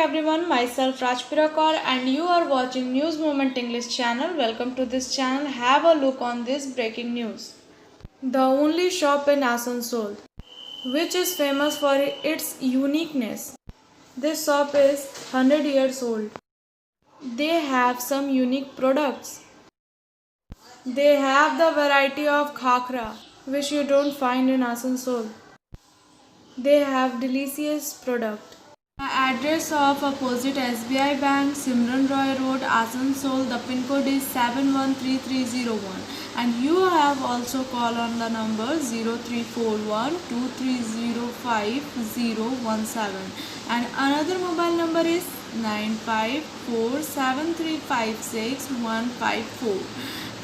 everyone, myself Rajpira Kaur and you are watching News Moment English channel. Welcome to this channel. Have a look on this breaking news. The only shop in Asansol, which is famous for its uniqueness. This shop is 100 years old. They have some unique products. They have the variety of khakra, which you don't find in Asansol. They have delicious product. The address of opposite SBI Bank, Simran Roy Road, Asansol. The pin code is 713301. And you have also call on the number 0341 2305 and another mobile number is 9547356154.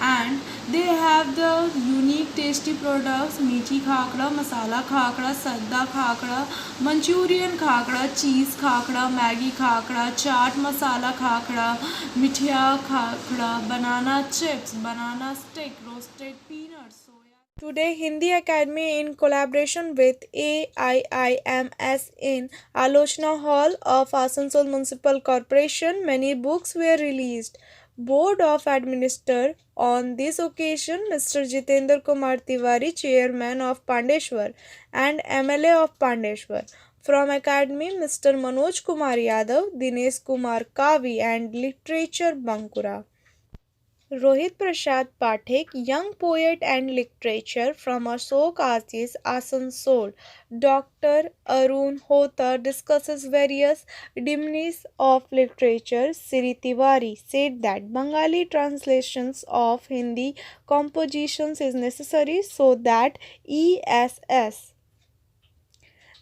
And they have the unique tasty products meethi khakra, masala khakra, sadda khakra, Manchurian khakra, cheese khakra, Maggi khakra, chaat masala khakra, mithia khakra, banana chips, banana stick, roasted peanuts, soya. Today, Hindi Academy in collaboration with AIIMS in Alochana Hall of Asansol Municipal Corporation, many books were released. Board of Administrators on this occasion, Mr. Jitendra Kumar Tiwari, Chairman of Pandeshwar and MLA of Pandeshwar. From Academy, Mr. Manoj Kumar Yadav, Dinesh Kumar Kavi and Literature Bankura. Rohit Prasad Pathak, young poet and literature from Ashok Aziz, Asansol. Dr. Arun Hota discusses various diminities of literature. Sri Tiwari said that Bengali translations of Hindi compositions is necessary so that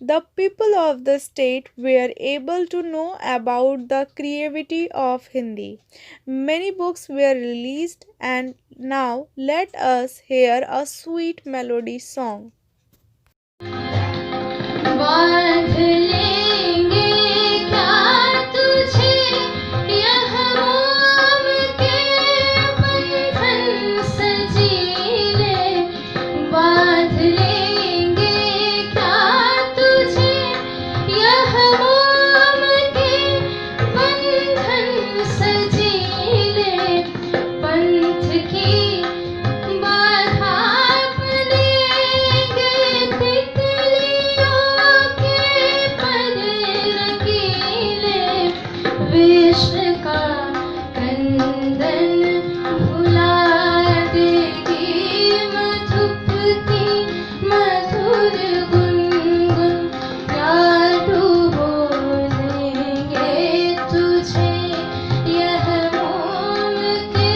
the people of the state were able to know about the creativity of Hindi. Many books were released, and now let us hear a sweet melody song. बांध लेंगे क्या तुझे यह मोम के बंधन सजीले बांध लेंगे क्या तुझे यह मोम के बंधन सजीले पंथ की बाधा बनेंगे तितलियों के पर रंगीले विश्व का क्रंदन भुला देगी मधुप की मधुर गुनगुन क्या डूबो देंगे तुझे यह मोम के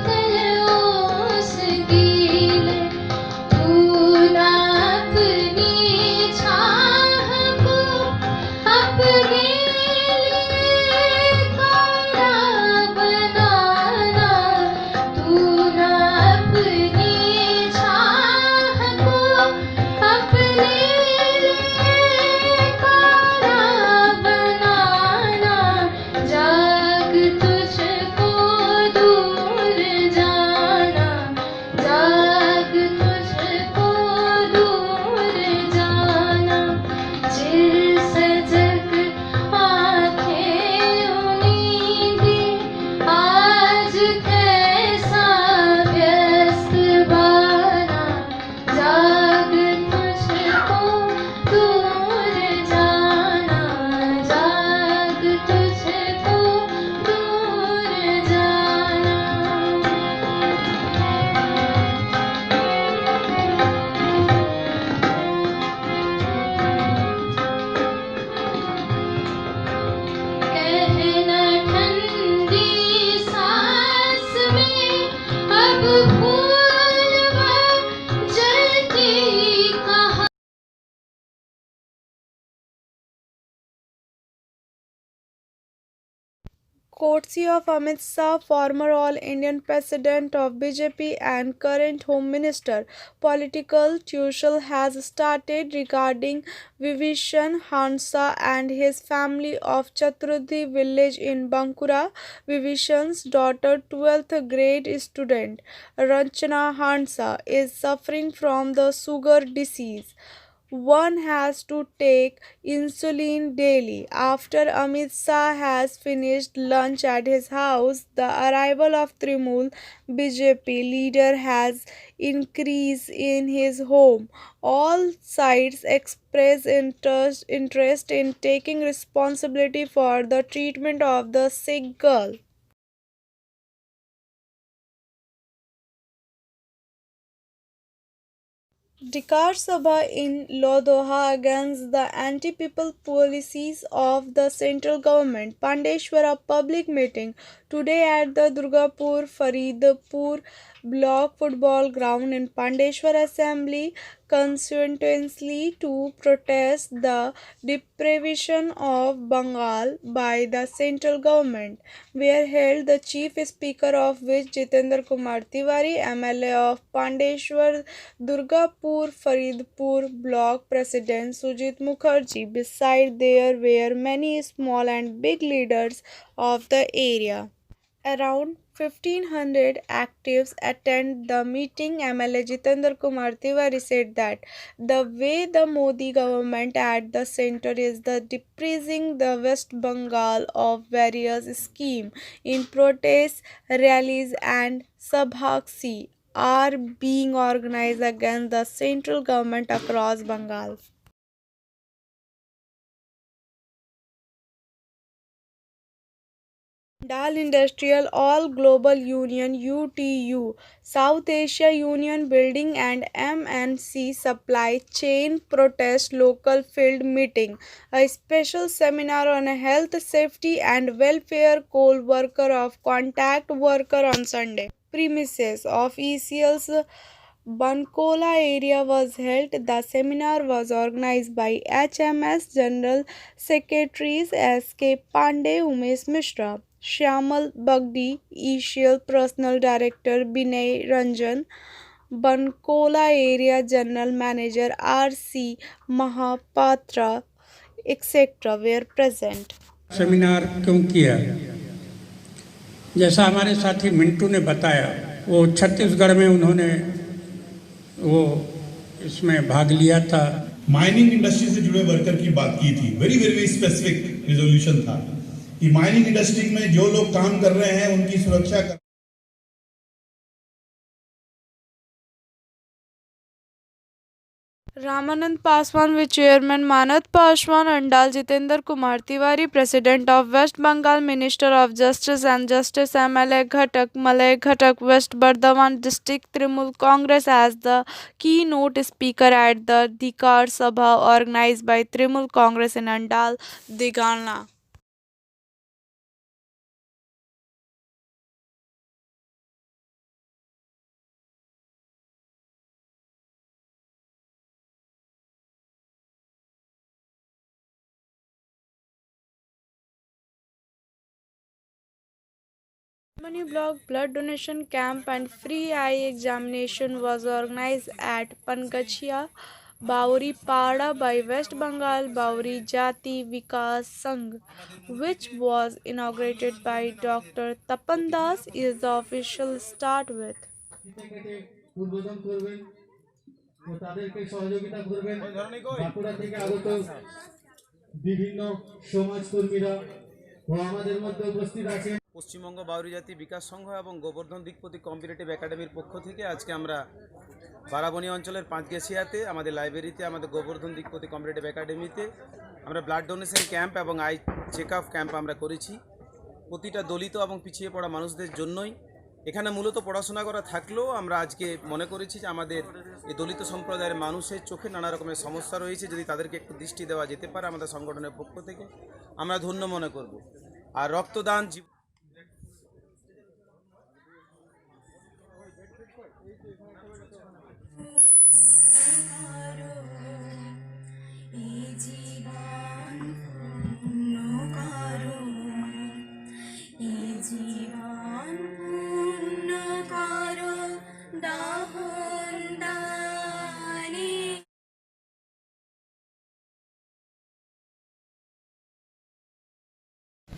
कलओस गीले तू ना अपनी छाह को अपने लिए काला बनाना तू ना अपनी छाह को अपने लिए काला बनाना जाग तुझको दूर जाना जाग तुझको दूर जाना चिर सजग आंखें उनींदी आज कैसा व्यस्त बाना जाग तुझको दूर जाना जाग तुझको दूर जाना कहना ठंडी सांस में अब फूलवा जलती कहाँ Courtesy of Amit Shah, former All Indian President of BJP and current Home Minister, political tussle has started regarding Vibhishan Hansa and his family of Chaturthi village in Bankura. Vibhishan's daughter, 12th grade student Ranchana Hansa, is suffering from the sugar disease. one has to take insulin daily. After Amit Shah has finished lunch at his house, the arrival of Trimool BJP leader has increased in his home. All sides express interest in taking responsibility for the treatment of the sick girl. Dikar Sabha in Lodha against the anti-people policies of the central government. Pandeshwara public meeting today at the Durgapur Faridpur block football ground in Pandeshwar Assembly constituency to protest the deprivation of Bengal by the central government were held, the chief speaker of which Jitendra Kumar Tiwari, MLA of Pandeshwar Durgapur Faridpur block president Sujit Mukherjee. Beside there were many small and big leaders of the area. Around 1500 actives attend the meeting. MLA Jitendra Kumar Tiwari said that the way the Modi government at the center is the depressing the West Bengal of various schemes in protests, rallies and sabhaksi are being organized against the central government across Bengal. Dal Industrial All Global Union UTU, South Asia Union Building and MNC Supply Chain Protest Local Field Meeting, a special seminar on health, safety and welfare coal worker of contact worker on Sunday. Premises of ECL's Bankola area was held. The seminar was organized by HMS General Secretaries S.K. Pandey, Umesh Mishra, Shyamal Bagdi, ECL Personal Director Binay Ranjan, Bankola Area General Manager R.C. Mahapatra, etc. were present. Seminar क्यों किया? जैसा हमारे साथी मिंटू ने बताया, वो छत्तीसगढ़ में उन्होंने वो इसमें भाग लिया था। माइनिंग इंडस्ट्री से जुड़े वर्कर की बात की थी। वेरी वेरी स्पेसिफिक रिजोल्यूशन था कि माइनिंग इंडस्ट्री में जो लोग काम कर रहे हैं उनकी सुरक्षा कर Ramanand Paswan with Chairman Manath Paswan, Andal Jitendra Kumar Tiwari, President of West Bengal, Minister of Justice and Justice MLA Ghatak, Malay Ghatak, West Bardhaman District Trinamool Congress as the keynote speaker at the Dikar Sabha organized by Trinamool Congress in Andal, Digana. Money Block blood donation camp and free eye examination was organized at Pangachia, Bauri Pada by West Bengal Bauri Jati Vikas Sangh, which was inaugurated by Dr. Tapan Das, is the official start with. উদ্বোধন করবেন ও তাদেরকে সহযোগিতা করবেন বাঁকুড়া থেকে আগত বিভিন্ন সমাজকর্মীরা ও আমাদের মধ্যে উপস্থিত আছেন। পশ্চিমবঙ্গ বাউরি জাতি বিকাশ সংঘ এবং গোবর্ধন দিকপতি কম্পিটিটিভ একাডেমির পক্ষ থেকে আজকে আমরা বারাবণী অঞ্চলের পাঁচগেছিয়াতে আমাদের লাইব্রেরিতে আমাদের গোবর্ধন দিকপতি কম্পিটিটিভ একাডেমিতে আমরা ব্লাড ডোনেশন ক্যাম্প এবং আই চেক আপ ক্যাম্প আমরা করেছি প্রতিটা দলিত এবং পিছিয়ে পড়া মানুষদের জন্যই। এখানে মূলত পড়াশোনা করা থাকলেও আমরা আজকে মনে করেছি যে আমাদের এই দলিত সম্প্রদায়ের মানুষের চোখে নানা রকমের সমস্যা রয়েছে, যদি তাদেরকে একটু দৃষ্টি দেওয়া যেতে পারে আমাদের সংগঠনের পক্ষ থেকে আমরা ধন্য মনে করব। আর রক্তদান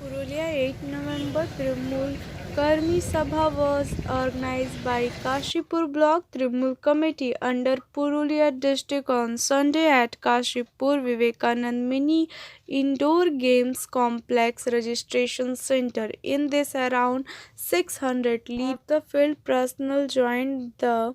Purulia 8 November Trinamool Karmi Sabha was organized by Kashipur Block Tribunal Committee under Purulia district on Sunday at Kashipur Vivekanand Mini Indoor Games Complex Registration Center. In this, around 600 lead the field personnel joined the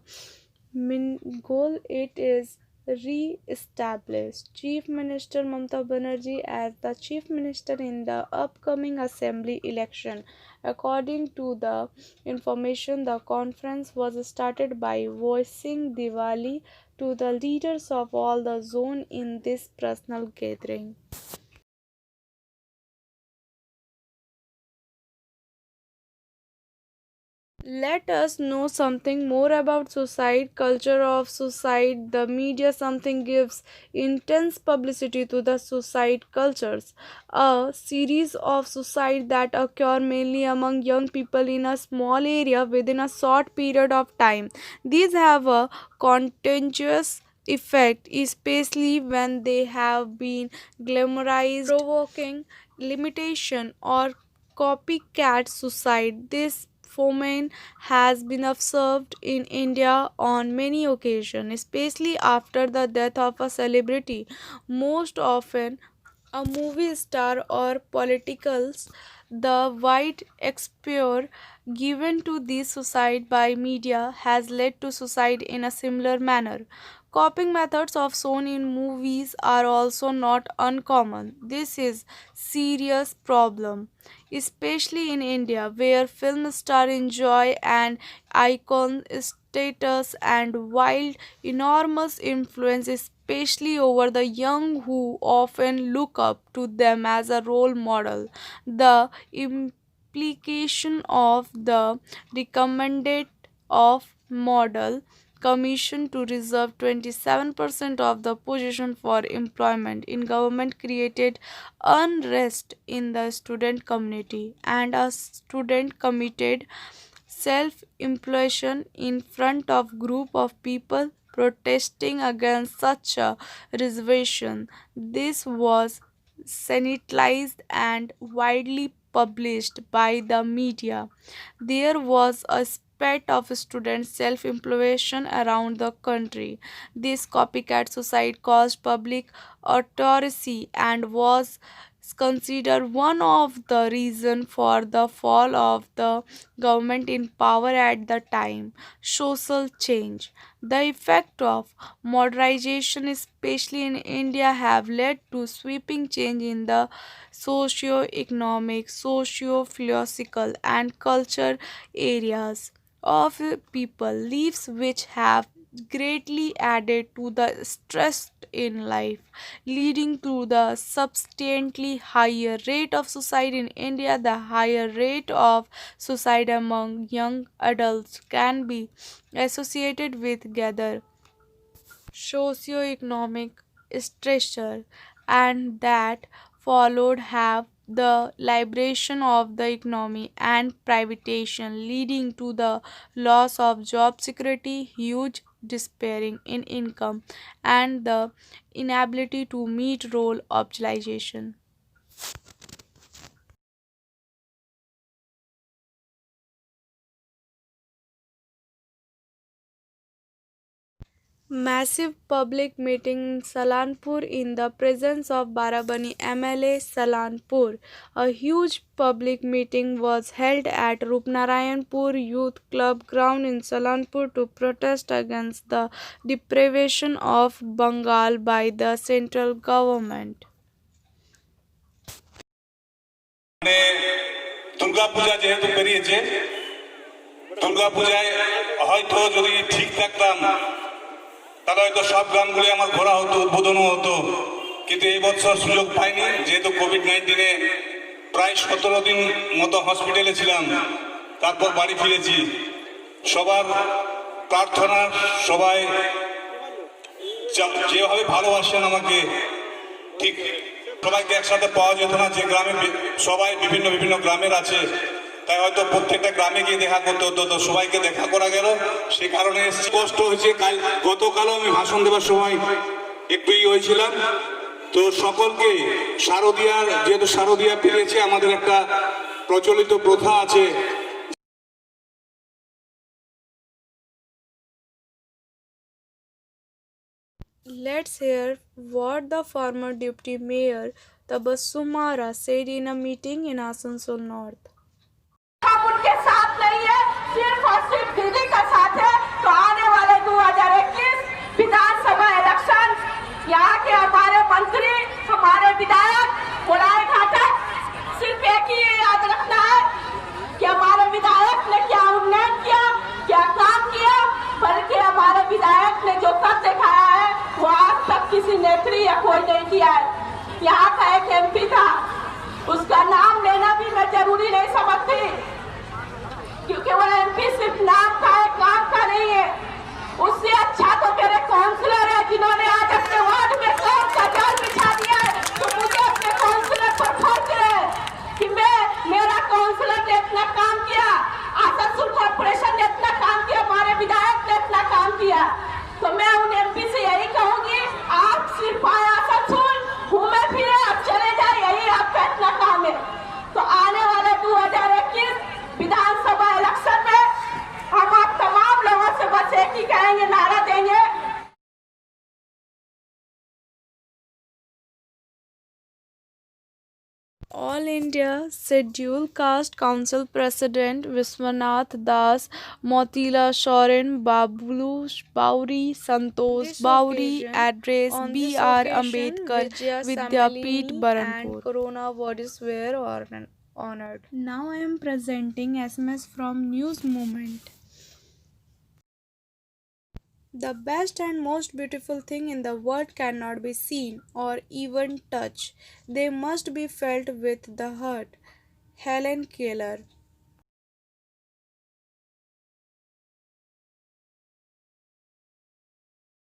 goal. It is re-established Chief Minister Mamata Banerjee as the Chief Minister in the upcoming Assembly election. According to the information, the conference was started by voicing Diwali to the leaders of all the zone in this personal gathering. Let us know something more about suicide, culture of suicide. The media something gives intense publicity to the suicide cultures. A series of suicide that occur mainly among young people in a small area within a short period of time. These have a contagious effect, especially when they have been glamorized, provoking limitation or copycat suicide. This phenomenon has been observed in India on many occasions, especially after the death of a celebrity. Most often, a movie star or politicals, the wide exposure given to this suicide by media has led to suicide in a similar manner. Coping methods of shown in movies are also not uncommon. This is serious problem, especially in India, where film stars enjoy an icon status and wild enormous influence, especially over the young who often look up to them as a role model. The implication of the recommended of model commission to reserve 27% of the position for employment in government created unrest in the student community, and a student committed self-implosion in front of group of people protesting against such a reservation. This was sanitized and widely published by the media. There was a spread of student self-implosion around the country. This copycat suicide caused public authority and was considered one of the reasons for the fall of the government in power at the time. Social change. The effect of modernization, especially in India, have led to sweeping change in the socio-economic, socio-philosophical, and cultural areas of people lives, which have greatly added to the stress in life, leading to the substantially higher rate of suicide in India. The higher rate of suicide among young adults can be associated with gather socioeconomic stressor and that followed have the liberation of the economy and privatization, leading to the loss of job security, huge despairing in income, and the inability to meet role obligation. Massive public meeting in Salanpur in the presence of Barabani MLA Salanpur. A huge public meeting was held at Rupnarayanpur Youth Club ground in Salanpur to protest against the deprivation of Bengal by the central government. Durga পূজা যেহেতু বেরিয়েছে, দুর্গা পূজায় হয়তো যদি ঠিক থাকতাম তাহলে হয়তো সব গ্রামগুলি আমার ঘোরা হতো, উদ্বোধনও হতো, কিন্তু এই বছর সুযোগ পাইনি। যেহেতু কোভিড-19-এ প্রায় 17 দিন মতো হসপিটালে ছিলাম, তারপর বাড়ি ফিরেছি। সবার প্রার্থনা, সবাই যেভাবে ভালোবাসেন আমাকে, ঠিক সবাইকে একসাথে পাওয়া যেত না। যে গ্রামে সবাই বিভিন্ন বিভিন্ন গ্রামের আছে, তাই হয়তো প্রত্যেকটা গ্রামে গিয়ে দেখা করতে হতো, তো সবাইকে দেখা করা গেল। সে কারণে কষ্ট হয়েছে। গতকালও আমি ভাষণ দেওয়ার সময় একটু হয়েছিলাম। তো সকলকে শারদীয়ার, যেহেতু শারদীয়া পেরিয়েছে, আমাদের একটা প্রচলিত প্রথা আছে Let's hear what the former Deputy Mayor Tabassum Ara said in a meeting in Asansol North. हम उनके साथ नहीं है, सिर्फ और सिर्फ दीदी का साथ है। तो आने वाले 2021 विधानसभा इलेक्शन यहाँ के हमारे मंत्री, हमारे विधायक बुलाए घाटा, सिर्फ एक ही याद रखना है कि हमारे विधायक ने क्या उन्नयन किया, क्या काम किया, बल्कि हमारे विधायक ने जो कर दिखाया है वो आज तक किसी नेत्री या कोई नहीं किया है। यहाँ का एक MP था, उसका नाम लेना भी मैं जरूरी नहीं समझती, क्योंकि वो MP सिर्फ नाम का है, काम का नहीं है। उससे अच्छा तो मेरे काउंसलर है, जिन्होंने आज अपने वार्ड में काम का जाल बिछा दिया है। तो मुझे अपने काउंसलर पर फर्ज है कि मेरा काउंसलर ने इतना काम किया, आसनसोल कॉर्पोरेशन ने इतना काम किया, हमारे विधायक ने इतना काम किया। तो मैं उन MP से यही कहूंगी, आप सिर्फ आए आसनसोल, घूमे फिरे, आप चले जाए, यही आपका इतना काम है। तो आने वाले 2021 विधानसभा इलेक्शन में हम आप तमाम लोगों से बस एक ही कहेंगे, नारा देंगे। All India Scheduled Caste Council President Viswanath Das, Motila Soren, Bablu Bauri, Santosh Bauri address B.R. Ambedkar Vidyapeeth Baranpur. Corona warriors were honored. Now I am presenting SMS from News Moment. The best and most beautiful thing in the world cannot be seen or even touched. They must be felt with the heart. Helen Keller.